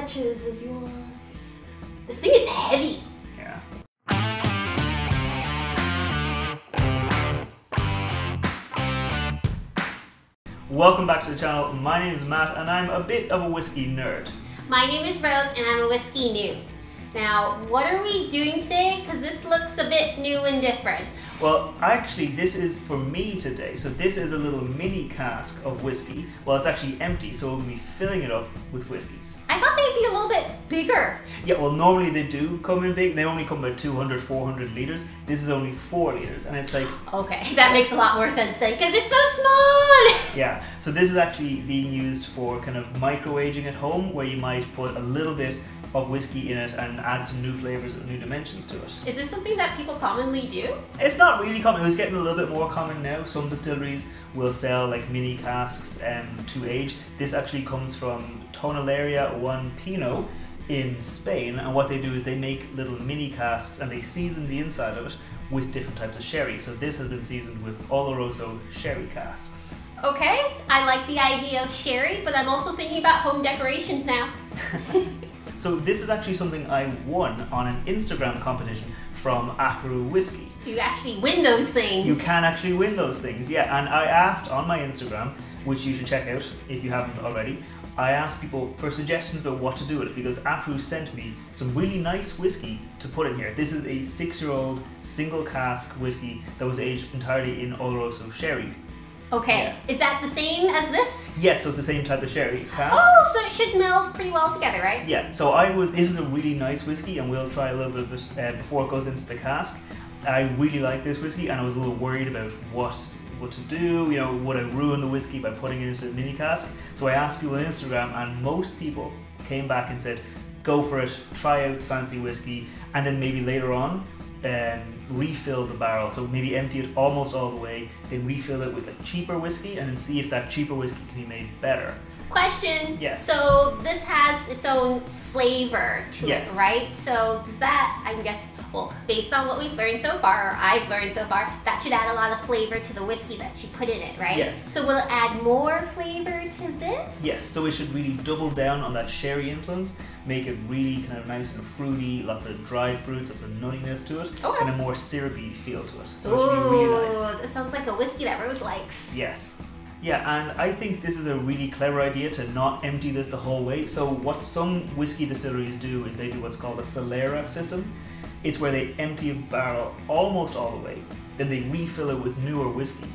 touches is yours. This thing is heavy. Yeah. Welcome back to the channel. My name is Matt and I'm a bit of a whiskey nerd. My name is Rose and I'm a whiskey noob. Now, what are we doing today? Because this looks a bit new and different. Well, actually, this is for me today. So this is a little mini cask of whiskey. Well, it's actually empty, so we'll be filling it up with whiskeys. I thought they'd be a little bit bigger. Yeah, well, normally they do come in big. They only come about 200, 400 litres. This is only 4 litres, and it's like... Okay, that makes a lot more sense then, because it's so small! Yeah, so this is actually being used for kind of micro-aging at home, where you might put a little bit of whiskey in it and add some new flavours and new dimensions to it. Is this something that people commonly do? It's not really common. It's getting a little bit more common now. Some distilleries will sell like mini casks to age. This actually comes from Toneleria Juan Pino in Spain, and what they do is they make little mini casks and they season the inside of it with different types of sherry. So this has been seasoned with Oloroso sherry casks. Okay, I like the idea of sherry, but I'm also thinking about home decorations now. So this is actually something I won on an Instagram competition from Ahru Whiskey. So you actually win those things. You can actually win those things, yeah. And I asked on my Instagram, which you should check out if you haven't already, I asked people for suggestions about what to do with it because Ahru sent me some really nice whiskey to put in here. This is a 6-year-old single cask whiskey that was aged entirely in Oloroso sherry. Okay, Yeah. Is that the same as this? Yes, so it's the same type of sherry cask. Oh, so it should meld pretty well together, right? Yeah, so this is a really nice whiskey and we'll try a little bit of it before it goes into the cask. I really like this whiskey and I was a little worried about what to do, you know, would I ruin the whiskey by putting it into a mini cask? So I asked people on Instagram and most people came back and said, go for it, try out the fancy whiskey, and then maybe later on, refill the barrel. So maybe empty it almost all the way, then refill it with a cheaper whiskey and then see if that cheaper whiskey can be made better. Question. Yes. So this has its own flavor to Yes. it, right? So does that, I guess, well, based on what we've learned so far, or I've learned so far, that should add a lot of flavor to the whiskey that you put in it, right? Yes. So will it add more flavor to this? Yes, so it should really double down on that sherry influence, make it really kind of nice and fruity, lots of dried fruits, lots of nuttiness to it, Okay. and a more syrupy feel to it. So Ooh, it should be really nice. that sounds like a whiskey that Rose likes. Yes. Yeah, and I think this is a really clever idea to not empty this the whole way. So what some whiskey distilleries do is they do what's called a Solera system. It's where they empty a barrel almost all the way, then they refill it with newer whiskey.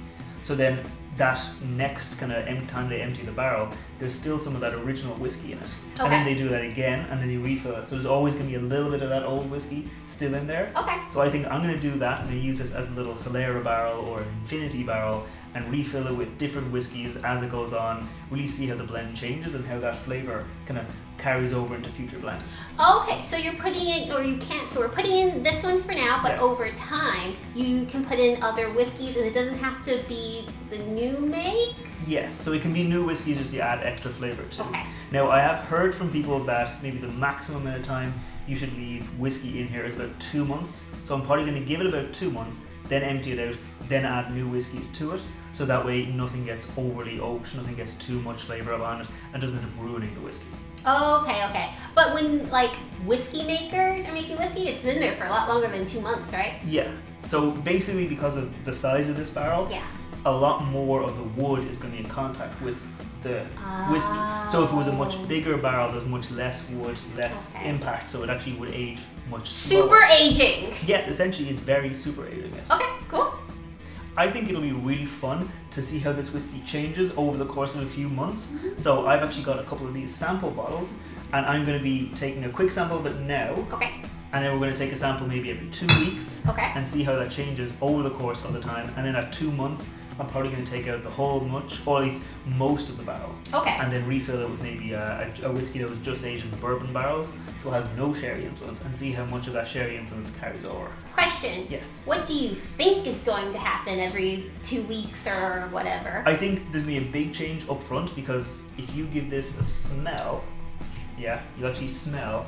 So then that next kind of time they empty the barrel, there's still some of that original whiskey in it. Okay. And then they do that again, and then you refill it. So there's always going to be a little bit of that old whiskey still in there. Okay. So I think I'm going to do that. I'm going to use this as a little Solera barrel or an Infinity barrel and refill it with different whiskies as it goes on, really see how the blend changes and how that flavour kind of carries over into future blends. Okay, so you're putting in, or you can't, so we're putting in this one for now, but Yes. over time, you can put in other whiskeys and it doesn't have to be the new make? Yes, so it can be new whiskies just to add extra flavour to. Okay. Now I have heard from people that maybe the maximum amount of time you should leave whiskey in here is about 2 months. So I'm probably going to give it about 2 months, then empty it out, then add new whiskies to it. So that way nothing gets overly oaked, nothing gets too much flavour on it, and doesn't end up ruining the whiskey. Okay. But when like whiskey makers are making whiskey, it's in there for a lot longer than 2 months, right? Yeah, so basically because of the size of this barrel, Yeah. a lot more of the wood is going to be in contact with the whiskey. So if it was a much bigger barrel, there's much less wood, less Okay. impact, so it actually would age much slower. Super aging. Yes, essentially it's very super aging it. Okay, cool. I think it'll be really fun to see how this whiskey changes over the course of a few months. So I've actually got a couple of these sample bottles and I'm going to be taking a quick sample of it now. Okay. And then we're going to take a sample maybe every 2 weeks Okay. and see how that changes over the course of the time. And then at 2 months, I'm probably going to take out the whole much, or at least most of the barrel. Okay. And then refill it with maybe a whiskey that was just aged in bourbon barrels, so it has no sherry influence, and see how much of that sherry influence carries over. Question. Yes. What do you think is going to happen every 2 weeks or whatever? I think there's going to be a big change up front because if you give this a smell, yeah, you actually smell.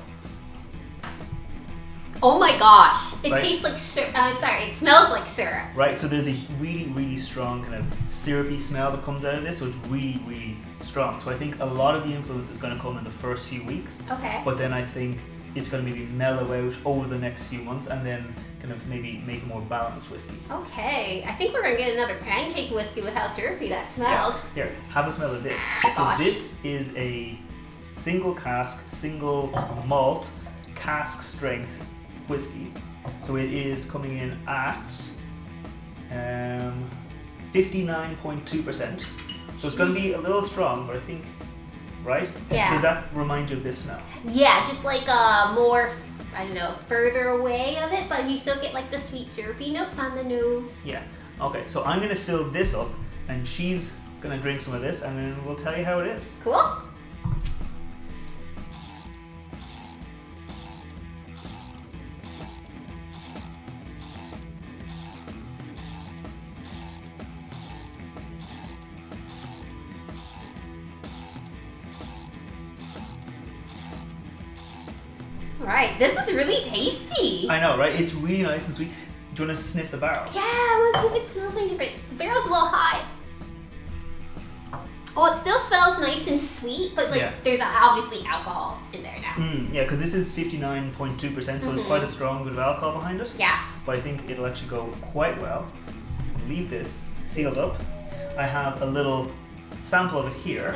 Oh my gosh. It Right. tastes like syrup. Sorry, it smells like syrup. Right, so there's a really, really strong kind of syrupy smell that comes out of this, so it's really, really strong. So I think a lot of the influence is going to come in the first few weeks, Okay. but then I think it's going to maybe mellow out over the next few months and then kind of maybe make a more balanced whiskey. Okay. I think we're going to get another pancake whiskey with how syrupy that smelled. Here, have a smell of this. So Gosh. this is a single cask, single malt, cask strength whiskey. So it is coming in at 59.2%. So it's going to be a little strong, but I think, right? Yeah. Does that remind you of this smell? Yeah, just like more, I don't know, further away of it, but you still get like the sweet syrupy notes on the nose. Yeah. Okay, so I'm going to fill this up and she's going to drink some of this and then we'll tell you how it is. Cool. Alright, this is really tasty. I know, right? It's really nice and sweet. Do you want to sniff the barrel? Yeah, I want to see if it smells any different. The barrel's a little high. Oh, it still smells nice and sweet, but like Yeah. there's obviously alcohol in there now. Yeah, because this is 59.2%, so it's quite a strong bit of alcohol behind it. Yeah. But I think it'll actually go quite well. Leave this sealed up. I have a little sample of it here,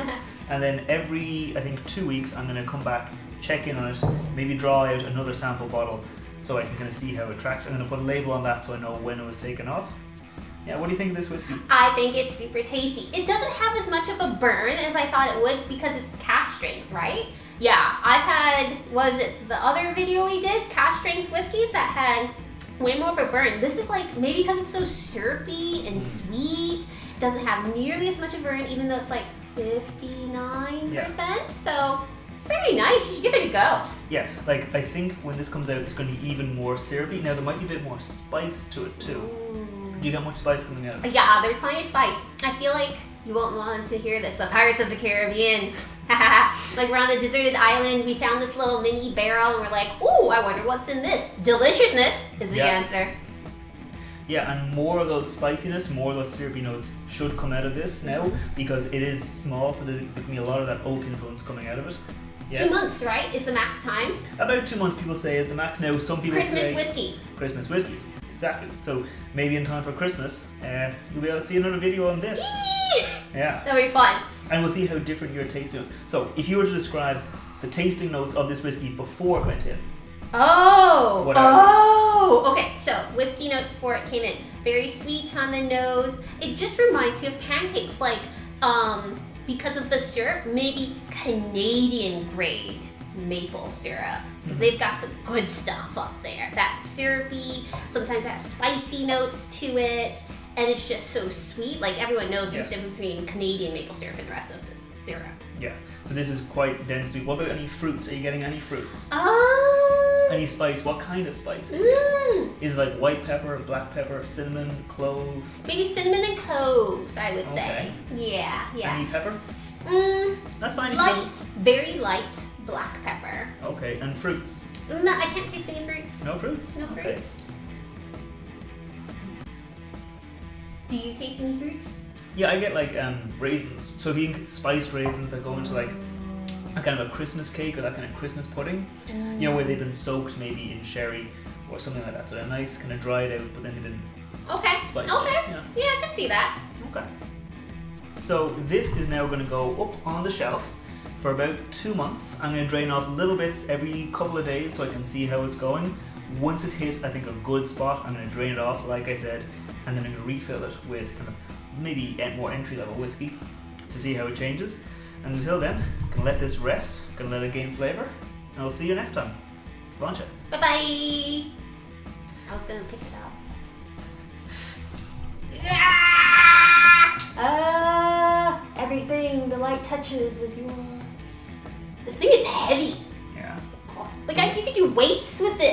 and then every, I think, 2 weeks, I'm going to come back, check in on it, maybe draw out another sample bottle so I can kind of see how it tracks. I'm going to put a label on that so I know when it was taken off. Yeah, what do you think of this whiskey? I think it's super tasty. It doesn't have as much of a burn as I thought it would because it's cask strength, right? Yeah, I've had, was it the other video we did, cask strength whiskeys that had way more of a burn. This is like, maybe because it's so syrupy and sweet, it doesn't have nearly as much of a burn even though it's like 59%. Yeah. So it's very nice, you should give it a go. Yeah, like I think when this comes out it's going to be even more syrupy. Now there might be a bit more spice to it too. Do you get much spice coming out of it? Yeah, there's plenty of spice. I feel like you won't want to hear this, but Pirates of the Caribbean. Like we're on a deserted island, we found this little mini barrel and we're like, ooh, I wonder what's in this. Deliciousness is the answer. Yeah, and more of those spiciness, more of those syrupy notes should come out of this now because it is small, so there can be a lot of that oak influence coming out of it. Yes. 2 months, right, is the max time? About 2 months people say is the max now. Some people say whiskey. Christmas whiskey. Exactly. So maybe in time for Christmas, you'll be able to see another video on this. Yeah. That'll be fun. And we'll see how different your tasting notes. So if you were to describe the tasting notes of this whiskey before it went in. Oh. What are Oh. Okay, so whiskey notes before it came in. Very sweet on the nose. It just reminds you of pancakes, like because of the syrup, maybe Canadian grade maple syrup. Because they've got the good stuff up there. That's syrupy, sometimes it has spicy notes to it, and it's just so sweet. Like everyone knows there's a difference between Canadian maple syrup and the rest of the syrup. Yeah. So this is quite dense sweet. What about any fruits? Are you getting any fruits? Any spice? What kind of spice? Is it like white pepper, black pepper, cinnamon, clove? Maybe cinnamon and cloves, I would say. Yeah, yeah. Any pepper? That's fine. Light, very light black pepper. Okay, and fruits? No, I can't taste any fruits. No fruits? No Okay. fruits. Do you taste any fruits? Yeah, I get like raisins. So if you think spiced raisins that go into like a kind of a Christmas cake or that kind of Christmas pudding, you know, where they've been soaked maybe in sherry or something like that. So they're nice, kind of dried out, but then they've been spiced Okay, out. Yeah. yeah, I can see that. Okay. So this is now going to go up on the shelf for about 2 months. I'm going to drain off little bits every couple of days so I can see how it's going. Once it's hit, I think, a good spot, I'm going to drain it off, like I said, and then I'm going to refill it with kind of maybe more entry-level whiskey to see how it changes. And until then, I'm going to let this rest, going to let it gain flavour, and I'll see you next time. Let's launch it. Bye-bye. I was going to pick it up. Everything the light touches is yours. This thing is heavy. Yeah. Like, you could do weights with this.